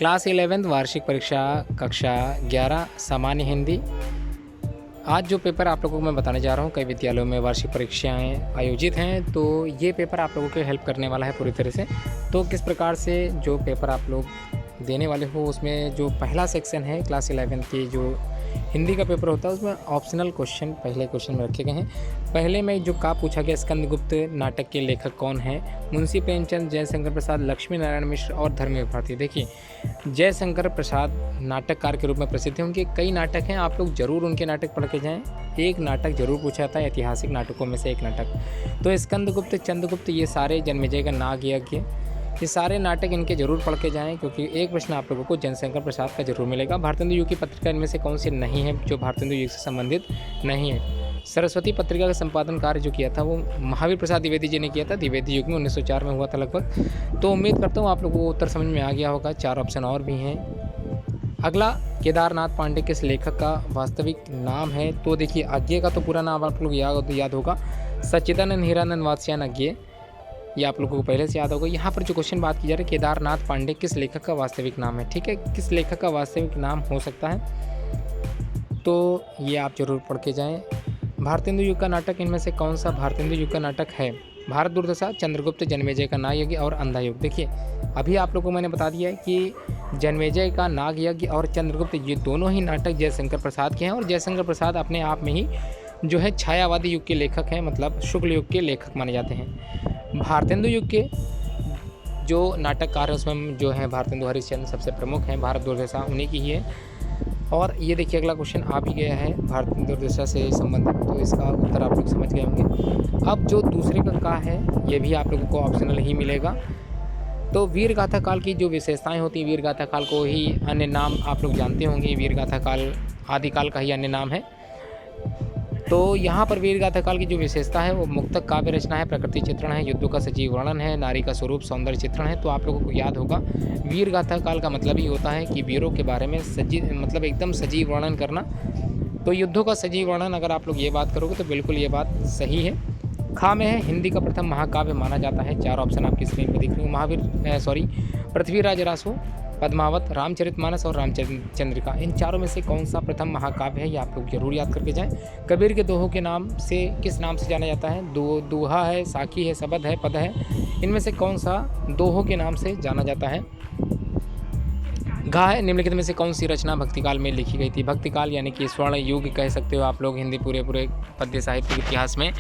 Class 11th वार्षिक परीक्षा कक्षा 11 सामान्य हिंदी। आज जो पेपर आप लोगों को मैं बताने जा रहा हूँ, कई विद्यालयों में वार्षिक परीक्षाएं आयोजित हैं, तो ये पेपर आप लोगों के हेल्प करने वाला है पूरी तरह से। तो किस प्रकार से जो पेपर आप लोग देने वाले हो, उसमें जो पहला सेक्शन है क्लास 11 की जो हिंदी का पेपर होता है, उसमें ऑप्शनल क्वेश्चन पहले क्वेश्चन में रखे गए हैं। पहले में जो का पूछा गया, स्कंदगुप्त नाटक के लेखक कौन हैं? मुंशी प्रेमचंद, जयशंकर प्रसाद, लक्ष्मी नारायण मिश्र और धर्मवीर भारती। देखिए, जयशंकर प्रसाद नाटककार के रूप में प्रसिद्ध हैं। उनके कई नाटक हैं, आप लोग जरूर उनके नाटक पढ़ के जाएँ। एक नाटक जरूर पूछा जाता है, ऐतिहासिक नाटकों में से एक नाटक। तो स्कंदगुप्त, चंद्रगुप्त, ये सारे, जन्मेजय का नाग यज्ञ, ये सारे नाटक इनके जरूर पढ़ के जाएँ, क्योंकि एक प्रश्न आप लोगों को जयशंकर प्रसाद का जरूर मिलेगा। भारतेंदु युग की पत्रिका इनमें से कौन सी नहीं है जो भारतेंदु युग से संबंधित नहीं है? सरस्वती पत्रिका का संपादन कार्य जो किया था वो महावीर प्रसाद द्विवेदी जी ने किया था। द्विवेदी युग में 1904 में हुआ था लगभग। तो उम्मीद करता हूँ आप लोगों को उत्तर समझ में आ गया होगा। 4 ऑप्शन और भी हैं। अगला, केदारनाथ पांडे किस लेखक का वास्तविक नाम है? तो देखिए, अज्ञे का तो पूरा नाम आप लोग याद होगा, सच्चिदानंद हीरानंद वात्स्यायन अज्ञे, ये आप लोगों को पहले से याद होगा। यहाँ पर जो क्वेश्चन बात की जा रही है, केदारनाथ पांडे किस लेखक का वास्तविक नाम है? ठीक है, किस लेखक का वास्तविक नाम हो सकता है, तो ये आप जरूर पढ़ के जाएँ। भारतेंदु युग का नाटक इनमें से कौन सा भारतेंदु युग का नाटक है? भारत दुर्दशा, चंद्रगुप्त, जन्मेजय का नाग यज्ञ और अंधा युग। देखिए, अभी आप लोगों को मैंने बता दिया है कि जन्मेजय का नाग यज्ञ और चंद्रगुप्त, ये दोनों ही नाटक जयशंकर प्रसाद के हैं। और जयशंकर प्रसाद अपने आप में ही जो है छायावादी युग के लेखक हैं, मतलब शुक्ल युग के लेखक माने जाते हैं। भारतेंदु युग के जो नाटककार हैं उसमें जो है भारतेंदु हरिश्चंद्र सबसे प्रमुख हैं। भारत दुर्दशा उन्हीं की ही है। और ये देखिए, अगला क्वेश्चन आ भी गया है भारतीय दुर्दशा से संबंधित, तो इसका उत्तर आप लोग समझ गए होंगे। अब जो दूसरे का है, ये भी आप लोगों को ऑप्शनल ही मिलेगा। तो वीर गाथा काल की जो विशेषताएं होती हैं, वीर गाथा काल को ही अन्य नाम आप लोग जानते होंगे, वीर गाथा काल आदिकाल का ही अन्य नाम है। तो यहाँ पर वीर गाथा काल की जो विशेषता है वो मुक्तक काव्य रचना है, प्रकृति चित्रण है, युद्धों का सजीव वर्णन है, नारी का स्वरूप सौंदर्य चित्रण है। तो आप लोगों को याद होगा, वीर गाथा काल का मतलब ही होता है कि वीरों के बारे में मतलब एकदम सजीव वर्णन करना। तो युद्धों का सजीव वर्णन अगर आप लोग ये बात करोगे तो बिल्कुल ये बात सही है। खा में है, हिंदी का प्रथम महाकाव्य माना जाता है। 4 ऑप्शन आपकी स्क्रीन पर दिख रही है। पृथ्वीराज रासो, पद्मावत, रामचरितमानस और रामचंद्रिका। इन चारों में से कौन सा प्रथम महाकाव्य है, ये आप लोग जरूर याद करके जाएं। कबीर के दोहों के नाम से किस नाम से जाना जाता है? दोहा है, साखी है, शबद है, पद है। इनमें से कौन सा दोहों के नाम से जाना जाता है? घा है। निम्नलिखित में से कौन सी रचना भक्तिकाल में लिखी गई थी? भक्तिकाल यानी कि स्वर्ण युग कह सकते हो आप लोग हिंदी पूरे पद्य साहित्य के इतिहास में।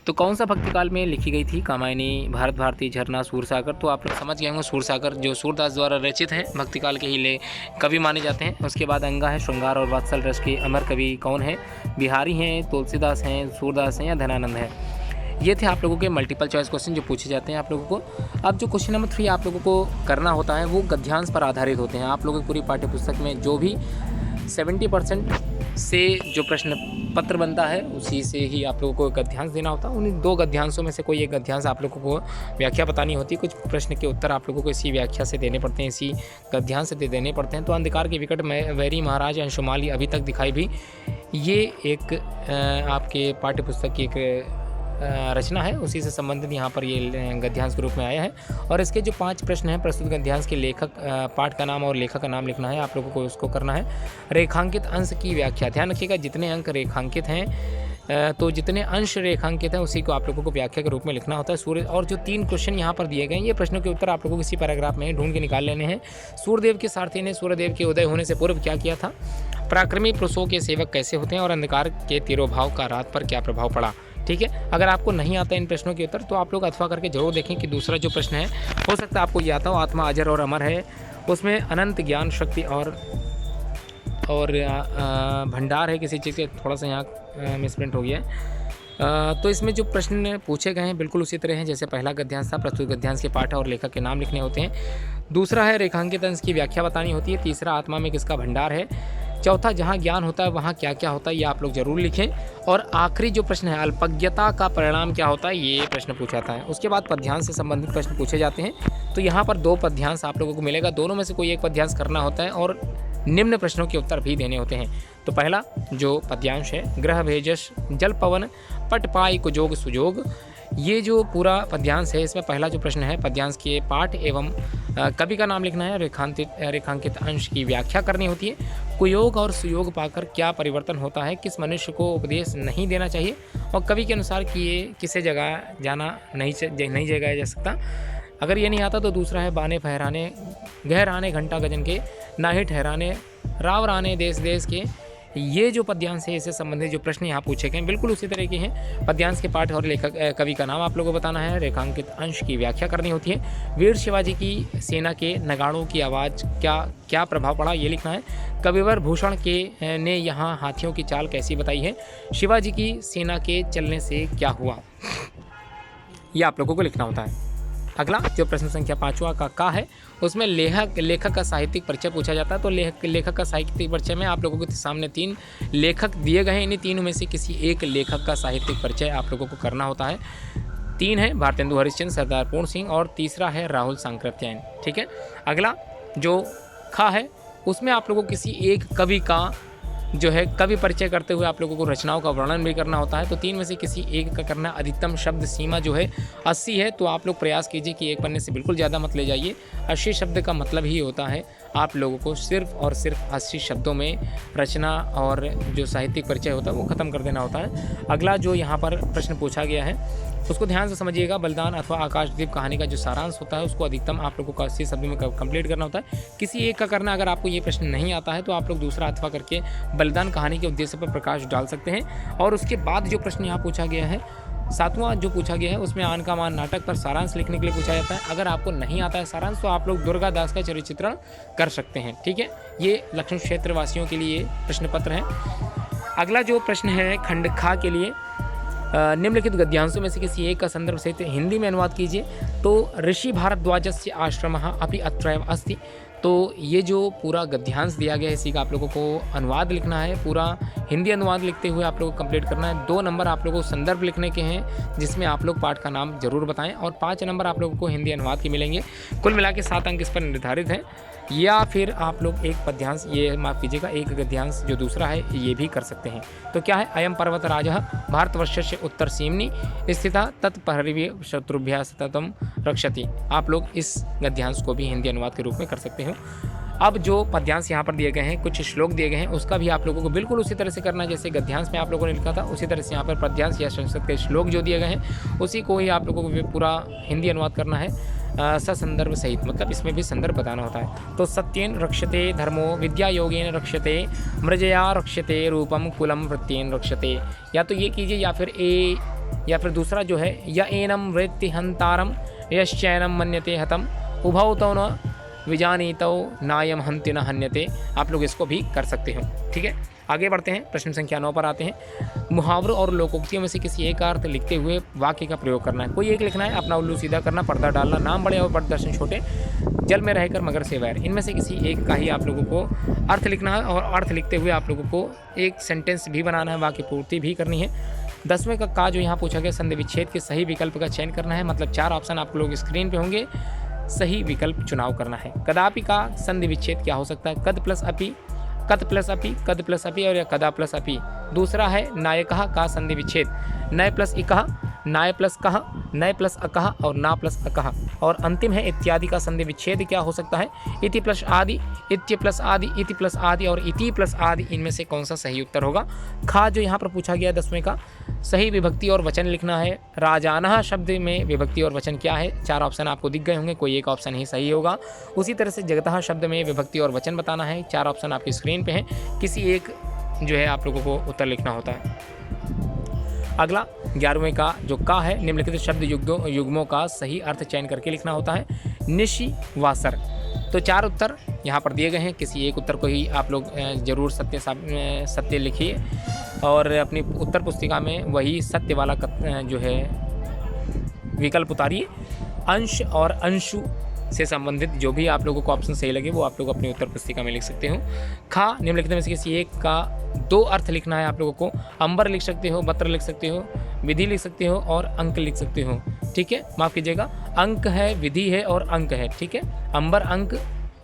तो कौन सा भक्तिकाल में लिखी गई थी? कामायनी, भारत भारती, झरना, सूरसागर। तो आप लोग समझ गए होंगे, सूरसागर जो सूरदास द्वारा रचित है, भक्तिकाल के ही कवि माने जाते हैं। उसके बाद अंगा है, श्रृंगार और वात्सल रस के अमर कवि कौन है? बिहारी हैं, तुलसीदास हैं, सूरदास हैं या धनानंद है? ये थे आप लोगों के मल्टीपल चॉइस क्वेश्चन जो पूछे जाते हैं आप लोगों को। अब जो क्वेश्चन नंबर 3 आप लोगों को करना होता है वो गद्यांश पर आधारित होते हैं। आप लोगों की पूरी पाठ्य पुस्तक में जो भी 70% से जो प्रश्न पत्र बनता है उसी से ही आप लोगों को गद्यांश देना होता है। उन 2 गद्यांशों में से कोई एक गद्यांश आप लोगों को व्याख्या बतानी होती है। कुछ प्रश्न के उत्तर आप लोगों को इसी व्याख्या से देने पड़ते हैं, इसी गद्यांश से देने पड़ते हैं। तो अंधकार के विकट में वैरी महाराज अंशुमाली अभी तक दिखाई भी, ये एक आपके पाठ्य पुस्तक की एक रचना है, उसी से संबंधित यहाँ पर ये गद्यांश के रूप में आया है। और इसके जो 5 प्रश्न हैं, प्रस्तुत गद्यांश के लेखक, पाठ का नाम और लेखक का नाम लिखना है आप लोगों को, उसको करना है। रेखांकित अंश की व्याख्या, ध्यान रखिएगा जितने अंक रेखांकित हैं, तो जितने अंश रेखांकित हैं उसी को आप लोगों को व्याख्या के रूप में लिखना होता है। सूर्य, और जो 3 क्वेश्चन यहाँ पर दिए गए हैं, ये प्रश्नों के उत्तर आप लोगों को इसी पैराग्राफ में ढूंढ के निकाल लेने हैं। सूर्यदेव के सारथी ने सूर्यदेव के उदय होने से पूर्व क्या किया था? पराक्रमी पुरुषों के सेवक कैसे होते हैं? और अंधकार के तिरोभाव का रात पर क्या प्रभाव पड़ा? ठीक है, अगर आपको नहीं आता इन प्रश्नों के उत्तर तो आप लोग अथवा करके जरूर देखें कि दूसरा जो प्रश्न है हो सकता है आपको ये आता हो, आत्मा अजर और अमर है, उसमें अनंत ज्ञान शक्ति और भंडार है किसी चीज़ के, थोड़ा सा यहाँ मिसप्रिंट हो गया है। तो इसमें जो प्रश्न पूछे गए हैं बिल्कुल उसी तरह हैं जैसे पहला गद्यांश था। प्रस्तुत गद्यांश के पाठ और लेखक के नाम लिखने होते हैं। दूसरा है रेखांकित अंश की व्याख्या बतानी होती है। तीसरा, आत्मा में किसका भंडार है। चौथा, जहाँ ज्ञान होता है वहाँ क्या क्या होता है, ये आप लोग जरूर लिखें। और आखिरी जो प्रश्न है, अल्पज्ञता का परिणाम क्या होता है, ये प्रश्न पूछा जाता है। उसके बाद पद्यांश से संबंधित प्रश्न पूछे जाते हैं। तो यहाँ पर 2 पद्यांश आप लोगों को मिलेगा, दोनों में से कोई एक पद्यांश करना होता है और निम्न प्रश्नों के उत्तर भी देने होते हैं। तो पहला जो पद्यांश है, ग्रह भेजस जल पवन पट पाई कुजोग सुजोग, ये जो पूरा पद्यांश है, इसमें पहला जो प्रश्न है, पद्यांश के पाठ एवं कवि का नाम लिखना है, रेखांकित अंश की व्याख्या करनी होती है, कुयोग और सुयोग पाकर क्या परिवर्तन होता है, किस मनुष्य को उपदेश नहीं देना चाहिए, और कवि के अनुसार किए किसे जगह जाना नहीं जगाया जा सकता। अगर ये नहीं आता तो दूसरा है, बाने फहराने गहराने घंटा गजन के, ना ही ठहराने राव राने देश देश के। ये जो पद्यांश है, इससे संबंधित जो प्रश्न यहाँ पूछे गए हैं बिल्कुल उसी तरह के हैं। पद्यांश के पाठ और लेखक कवि का नाम आप लोगों को बताना है, रेखांकित अंश की व्याख्या करनी होती है, वीर शिवाजी की सेना के नगाड़ों की आवाज़ क्या प्रभाव पड़ा ये लिखना है, कविवर भूषण के ने यहाँ हाथियों की चाल कैसी बताई है, शिवाजी की सेना के चलने से क्या हुआ, ये आप लोगों को लिखना होता है। अगला जो प्रश्न संख्या 5वां का है, उसमें लेखक का साहित्यिक परिचय पूछा जाता है। तो लेखक का साहित्यिक परिचय में आप लोगों के सामने 3 लेखक दिए गए हैं, इन्हीं तीनों में से किसी एक लेखक का साहित्यिक परिचय आप लोगों को करना होता है। 3 है, भारतेंदु हरिश्चंद्र, सरदार पूर्ण सिंह, और तीसरा है राहुल सांकृत्यायन। ठीक है। अगला जो खा है, उसमें आप लोगों को किसी एक कवि का जो है कवि परिचय करते हुए आप लोगों को रचनाओं का वर्णन भी करना होता है। तो 3 में से किसी एक का करना। अधिकतम शब्द सीमा जो है 80 है, तो आप लोग प्रयास कीजिए कि एक पन्ने से बिल्कुल ज़्यादा मत ले जाइए। 80 शब्द का मतलब ही होता है आप लोगों को सिर्फ और सिर्फ 80 शब्दों में रचना और जो साहित्यिक परिचय होता है वो ख़त्म कर देना होता है। अगला जो यहाँ पर प्रश्न पूछा गया है उसको ध्यान से समझिएगा। बलिदान अथवा आकाशदीप कहानी का जो सारांश होता है उसको अधिकतम आप लोगों को 80 शब्दों में कंप्लीट करना होता है। किसी एक का करना, अगर आपको ये प्रश्न नहीं आता है तो आप लोग दूसरा अथवा करके बलिदान कहानी के उद्देश्य पर प्रकाश डाल सकते हैं। और उसके बाद जो प्रश्न यहाँ पूछा गया है 7वां जो पूछा गया है, उसमें आन का मान नाटक पर सारांश लिखने के लिए पूछा जाता है। अगर आपको नहीं आता है सारांश तो आप लोग दुर्गा दास का चरित्र चित्रण कर सकते हैं। ठीक है, ये लक्ष्मण क्षेत्र वासियों के लिए प्रश्न पत्र है। अगला जो प्रश्न है खंड खा के लिए, निम्नलिखित गद्यांशों में से किसी एक का संदर्भ सहित हिंदी में अनुवाद कीजिए। तो ऋषि भारद्वाजस्य आश्रमः अपि अत्रैव अस्ति। तो ये जो पूरा गद्यांश दिया गया है इसी का आप लोगों को अनुवाद लिखना है। पूरा हिंदी अनुवाद लिखते हुए आप लोगों को कंप्लीट करना है। 2 नंबर आप लोगों को संदर्भ लिखने के हैं जिसमें आप लोग पाठ का नाम जरूर बताएं, और 5 नंबर आप लोगों को हिंदी अनुवाद के मिलेंगे। कुल मिला के 7 अंक इस पर निर्धारित हैं। या फिर आप लोग एक पद्यांश, ये माफ़ कीजिएगा, एक गद्यांश जो दूसरा है ये भी कर सकते हैं। तो क्या है, अयम पर्वत राजः भारतवर्षस्य उत्तर सीमनि स्थिता तत्परिवे शत्रुभ्यः सततम रक्षति। आप लोग इस गद्यांश को भी हिंदी अनुवाद के रूप में कर सकते हो। अब जो पद्यांश यहाँ पर दिए गए हैं, कुछ श्लोक दिए गए हैं, उसका भी आप लोगों को बिल्कुल उसी तरह से करना है जैसे गद्यांश में आप लोगों ने लिखा था। उसी तरह से यहाँ पर पद्यांश या संस्कृत के श्लोक जो दिए गए हैं उसी को ही आप लोगों को पूरा हिंदी अनुवाद करना है ससंदर्भ सहित, मतलब इसमें भी संदर्भ बताना होता है। तो सत्येन रक्षते धर्मो विद्या योगेन रक्षते मृजया रक्षते रूपम कुलम वृत्तेन रक्षते। या तो ये कीजिए या फिर दूसरा जो है या एनम वृत्ति हंतारम यश्चैनम मन्यते हतम उभौ तो न विजानीतो नायम हंति न हन्यते। आप लोग इसको भी कर सकते हो। ठीक है, आगे बढ़ते हैं। प्रश्न संख्या 9 पर आते हैं। मुहावरों और लोकोक्तियों में से किसी एक अर्थ लिखते हुए वाक्य का प्रयोग करना है। कोई एक लिखना है, अपना उल्लू सीधा करना, पर्दा डालना, नाम बड़े और प्रदर्शन छोटे, जल में रहकर मगर से वैर। इनमें से किसी एक का ही आप लोगों को अर्थ लिखना है, और अर्थ लिखते हुए आप लोगों को एक सेंटेंस भी बनाना है, वाक्य पूर्ति भी करनी है। 10वें का जो यहाँ पूछा गया, संधि विच्छेद के सही विकल्प का चयन करना है। मतलब 4 ऑप्शन आप लोग स्क्रीन पे होंगे, सही विकल्प चुनाव करना है। कदापि का संधि विच्छेद क्या हो सकता है, कद प्लस अपि, कद प्लस अपि, कद प्लस अपि और या कदा प्लस अपि। दूसरा है नायकः का संधि विच्छेद, नय प्लस इकः, नाय प्लस कः, नय प्लस अकः और ना प्लस अकः। और अंतिम है इत्यादि का संधि विच्छेद क्या हो सकता है, इति प्लस आदि, इत्य प्लस आदि, इति प्लस आदि और इति प्लस आदि। इनमें से कौन सा सही उत्तर होगा। खा जो यहाँ पर पूछा गया 10वें का, सही विभक्ति और वचन लिखना है। राजानः शब्द में विभक्ति और वचन क्या है, 4 ऑप्शन आपको दिख गए होंगे, कोई एक ऑप्शन ही सही होगा। उसी तरह से जगतः शब्द में विभक्ति और वचन बताना है, 4 ऑप्शन आपकी स्क्रीन पे हैं, किसी एक जो है आप लोगों को उत्तर लिखना होता है। अगला 11वें का जो का है, निम्नलिखित शब्द युग्मों का सही अर्थ चयन करके लिखना होता है। निशि वासर। तो 4 उत्तर यहाँ पर दिए गए हैं, किसी एक उत्तर को ही आप लोग जरूर सत्य लिखिए और अपनी उत्तर पुस्तिका में वही सत्य वाला जो है विकल्प उतारिए। अंश और अंशु से संबंधित जो भी आप लोगों को ऑप्शन सही लगे वो आप लोग अपनी उत्तर पुस्तिका में लिख सकते हो। खा निम्नलिखित में से किसी एक का 2 अर्थ लिखना है आप लोगों को। अंबर लिख सकते हो, बत्र लिख सकते हो, विधि लिख सकते हो और अंक लिख सकते हो। ठीक है, माफ़ कीजिएगा, अंक है, विधि है और अंक है। ठीक है, अंबर अंक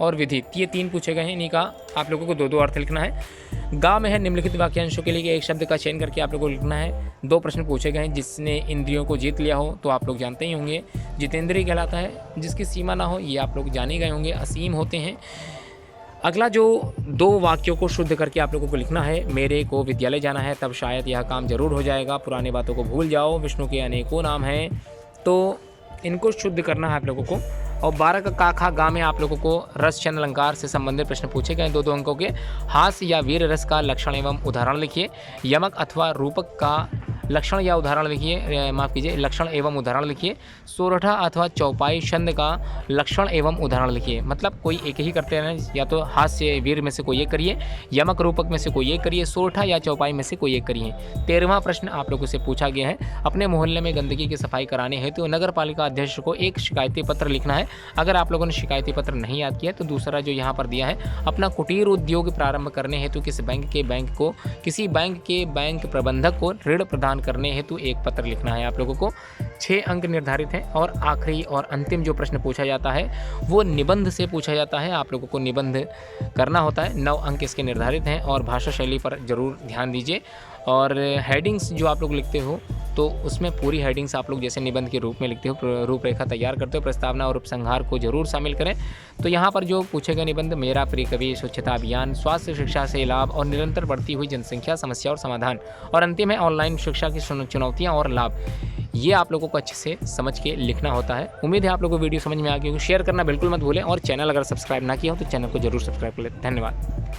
और विधि, ये 3 पूछे गए हैं। इन्हीं का आप लोगों को 2-2 अर्थ लिखना है। गा में है निम्नलिखित वाक्यांशों के लिए एक शब्द का चयन करके आप लोगों को लिखना है। 2 प्रश्न पूछे गए हैं। जिसने इंद्रियों को जीत लिया हो तो आप लोग जानते ही होंगे जितेंद्रिय कहलाता है। जिसकी सीमा ना हो ये आप लोग जान ही गए होंगे, असीम होते हैं। अगला जो 2 वाक्यों को शुद्ध करके आप लोगों को लिखना है। मेरे को विद्यालय जाना है तब शायद यह काम जरूर हो जाएगा। पुरानी बातों को भूल जाओ, विष्णु के अनेकों नाम हैं। तो इनको शुद्ध करना है आप लोगों को। और 12 का का खा गा में आप लोगों को रस चंद अलंकार से संबंधित प्रश्न पूछे गए 2-2 अंकों के। हास्य या वीर रस का लक्षण एवं उदाहरण लिखिए। यमक अथवा रूपक का लक्षण या उदाहरण लिखिए, माफ़ कीजिए, लक्षण एवं उदाहरण लिखिए। सोरठा अथवा चौपाई छंद का लक्षण एवं उदाहरण लिखिए। मतलब कोई एक ही करते हैं, या तो हास्य वीर में से कोई एक करिए, यमक रूपक में से कोई एक करिए, सोरठा या चौपाई में से कोई एक करिए। 13वां प्रश्न आप लोगों से पूछा गया है। अपने मोहल्ले में गंदगी की सफाई कराने हेतु नगर पालिका अध्यक्ष को एक शिकायती पत्र लिखना है। अगर आप लोगों ने शिकायती पत्र नहीं याद किया तो दूसरा जो यहाँ पर दिया है, अपना कुटीर उद्योग प्रारंभ करने हेतु किसी बैंक के बैंक प्रबंधक को ऋण प्रदान करने हेतु एक पत्र लिखना है। आप लोगों को 6 अंक निर्धारित हैं। और आखिरी और अंतिम जो प्रश्न पूछा जाता है वो निबंध से पूछा जाता है। आप लोगों को निबंध करना होता है। 9 अंक इसके निर्धारित हैं। और भाषा शैली पर ज़रूर ध्यान दीजिए। और हेडिंग्स जो आप लोग लिखते हो तो उसमें पूरी हेडिंग्स आप लोग जैसे निबंध के रूप में लिखते हो, रूपरेखा तैयार करते हो, प्रस्तावना और उपसंहार को जरूर शामिल करें। तो यहाँ पर जो पूछे गए निबंध, मेरा प्रिय कवि, स्वच्छता अभियान, स्वास्थ्य शिक्षा से लाभ और निरंतर बढ़ती हुई जनसंख्या, समस्या और समाधान, और अंतिम है ऑनलाइन शिक्षा की चुनौतियाँ और लाभ। ये आप लोगों को अच्छे से समझ के लिखना होता है। उम्मीद है आप लोगों को वीडियो समझ में आ गई होगी। शेयर करना बिल्कुल मत भूलें। और चैनल अगर सब्सक्राइब ना किया हो तो चैनल को जरूर सब्सक्राइब कर लें। धन्यवाद।